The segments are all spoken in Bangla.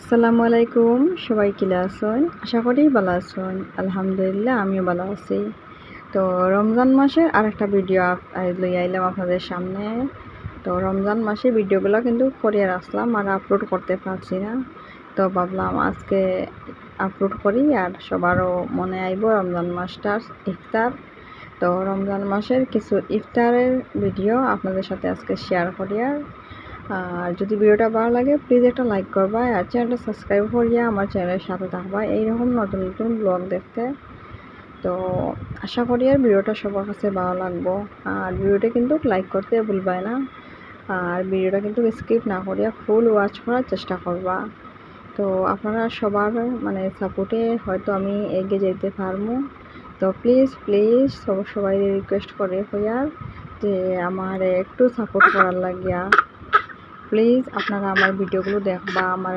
আসসালামু আলাইকুম, সবাই কিলা আছেন? আশা করি ভালো আছেন। আলহামদুলিল্লাহ আমিও ভালো আছি। তো রমজান মাসের আরেকটা ভিডিও লই আইলাম আপনাদের সামনে। তো রমজান মাসে ভিডিওগুলো কিন্তু করে আসলাম আর আপলোড করতে পারছি না। তো ভাবলাম আজকে আপলোড করি আর সবারও মনে আইব রমজান মাসটার ইফতার। তো রমজান মাসের কিছু ইফতারের ভিডিও আপনাদের সাথে আজকে শেয়ার করি। আর যদি ভিডিওটা ভালো লাগে প্লিজ একটা লাইক করবা আর চ্যানেলটা সাবস্ক্রাইব করিয়া আমার চ্যানেলের সাথে থাকবা এইরকম নতুন নতুন ব্লগ দেখতে। তো আশা করি আর ভিডিওটা সবার কাছে ভালো লাগবো। আর ভিডিওটা কিন্তু লাইক করতে ভুলবাই না, আর ভিডিওটা কিন্তু স্কিপ না করিয়া ফুল ওয়াচ করার চেষ্টা করবা। তো আপনারা সবার সাপোর্টে হয়তো আমি এগিয়ে যেতে পারবো। তো প্লিজ প্লিজ সবাই রিকোয়েস্ট করে হইয়ার যে আমার একটু সাপোর্ট করার লাগিয়া প্লিজ আপনারা আমার ভিডিওগুলো দেখবা, আমার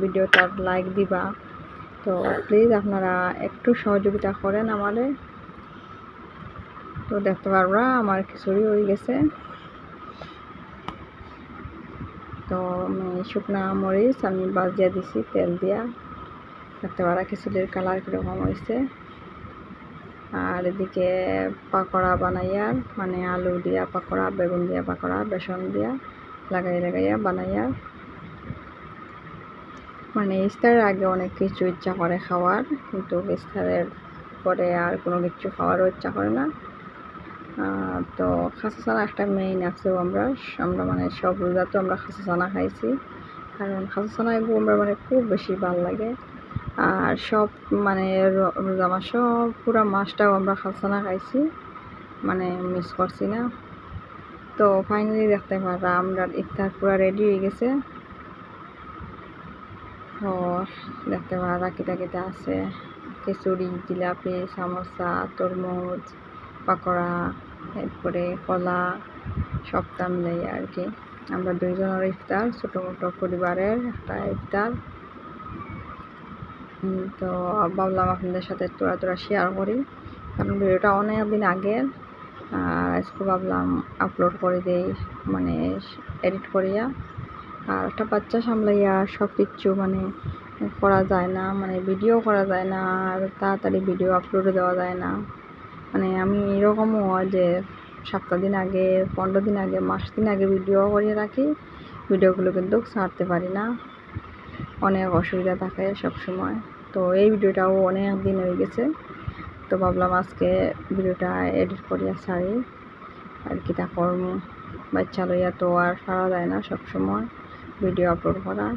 ভিডিওটার লাইক দিবা। তো প্লিজ আপনারা একটু সহযোগিতা করেন আমারে। তো দেখতে পারবা আমার খিচুড়ি হয়ে গেছে। তো আমি শুকনা মরিচ আমি বাজিয়া দিছি তেল দিয়া। দেখতে পারা খিচুড়ির কালার কীরকম হয়েছে। আর এদিকে পাকোড়া বানাইয়ার আলু দিয়া পাকোড়া, বেগুন দিয়া পাকোড়া, বেসন দিয়া লাগাইয়া বানাইয়ার ইফতারের আগে অনেক কিছু ইচ্ছা করে খাওয়ার, কিন্তু ইফতারের পরে আর কোনো কিছু খাওয়ারও ইচ্ছা করে না। তো খাসা চানা একটা মেইন আছে, আমরা সব রোজা তো আমরা খাসা চানা খাইছি, কারণ খাসা চানা এগুলো আমরা খুব বেশি ভালো লাগে। আর সব রোজা মাস পুরা মাসটাও আমরা খাসা চানা খাইছি, মিস করছি না। তো ফাইনালি দেখতে পারা আমরা ইফতার পুরা রেডি হয়ে গেছে। তো দেখতে পারা কিতা কিতা আছে, খিচুড়ি, জিলাপি, সামোসা, তরমুজ, পাকোড়া, এরপরে কলা, সবটা মিলাই আর কি। আমরা দুইজনের ইফতার, ছোটো মোটো পরিবারের একটা ইফতার। তো ভাবলাম আপনাদের সাথে তোরা শেয়ার করি, কারণ ভিডিওটা অনেক দিন আগের। আর আজকে ভাবলাম আপলোড করে দেই, এডিট করিয়া। আর একটা বাচ্চা সামলাইয়া সব কিছু করা যায় না, ভিডিও করা যায় না, আর তাড়াতাড়ি ভিডিও আপলোডে দেওয়া যায় না। আমি এরকমও হয় যে সপ্তাহ দিন আগে, 15 দিন আগে, মাস দিন আগে ভিডিও করিয়ে রাখি, ভিডিওগুলো কিন্তু ছাড়তে পারি না, অনেক অসুবিধা থাকে সব সময়। তো এই ভিডিওটাও অনেক দিন হয়ে গেছে। তো ভাবলাম আজকে ভিডিওটা এডিট করিয়া ছাড়ি, আর কি তা করবো, বাচ্চা লইয়া তো আর পারা যায় না সব সময় ভিডিও আপলোড করা,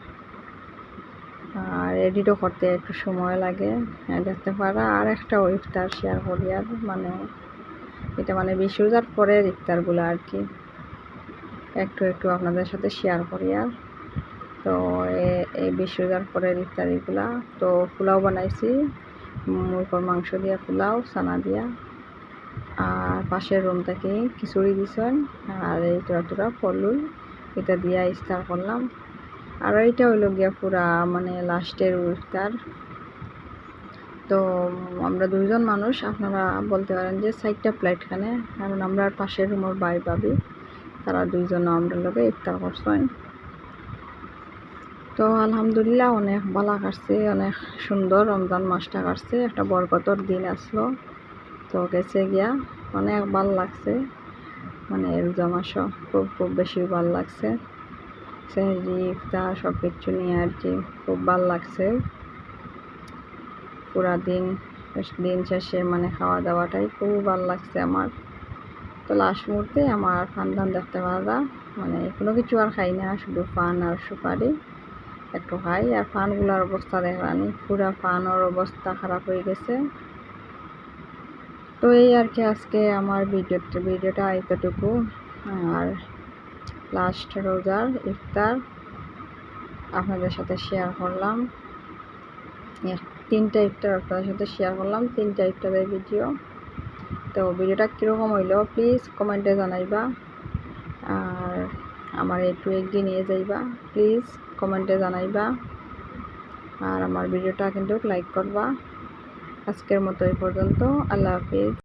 আর এডিটও করতে একটু সময় লাগে। দেখতে পারা আর একটা ইফতার শেয়ার করি, আর এটা 20 রোজার পরের ইফতারগুলো আর কি একটু একটু আপনাদের সাথে শেয়ার করি। আর তো এই 20 রোজার পরের ইফতারিগুলা, তো পোলাও বানাইছি, মুরগির মাংস দিয়া পোলাও, চানা দিয়া। আর পাশের রুম থেকে খিচুড়ি দিছেন, আর এই তোরা ফলুল এটা দিয়া ইফতার করলাম। আর এইটা হইলো গিয়া পুরা লাস্টের ইফতার। তো আমরা দুইজন মানুষ, আপনারা বলতে পারেন যে 4টা প্লেট খানে, কারণ আমরা পাশের রুমের ভাই ভাবি তারা দুইজন আমরা লোকে ইফতার করছেন। তো আলহামদুলিল্লাহ অনেক ভালো কাটছে, অনেক সুন্দর রমজান মাসটা কাটছে, একটা বরকতর দিন আসলো। তো গেছে গিয়া অনেক ভালো লাগছে, রোজা মাসও খুব বেশি ভালো লাগছে। সেহরি, ইফতার সব কিছু নিয়ে আর কি খুব ভালো লাগছে। পুরা দিন শেষে খাওয়া দাওয়াটাই খুব ভালো লাগছে আমার। তো লাস্ট মুহূর্তে আমার ফান দেখতে পারা, কোনো কিছু আর খাই না, শুধু পান আর সুপারি একটু খাই। আর পানগুলোর অবস্থা দেখলানি, পুরা পানের অবস্থা খারাপ হয়ে গেছে। তো এই আর কি আজকে আমার ভিডিওটা এতটুকু। আর লাস্ট রোজার ইফতার আপনাদের সাথে শেয়ার করলাম, 3টা ইফতার আপনাদের সাথে শেয়ার করলাম, 3টা ইফতারের ভিডিও। তো ভিডিওটা কীরকম হইলো প্লিজ কমেন্টে জানাইবা, আর আমার একটু এগিয়ে নিয়ে যাইবা প্লিজ কমেন্টে জানাইবা, আর আমার ভিডিওটা কিন্তু লাইক করবা। আজকের মতো এই পর্যন্ত, আল্লাহ হাফিজ।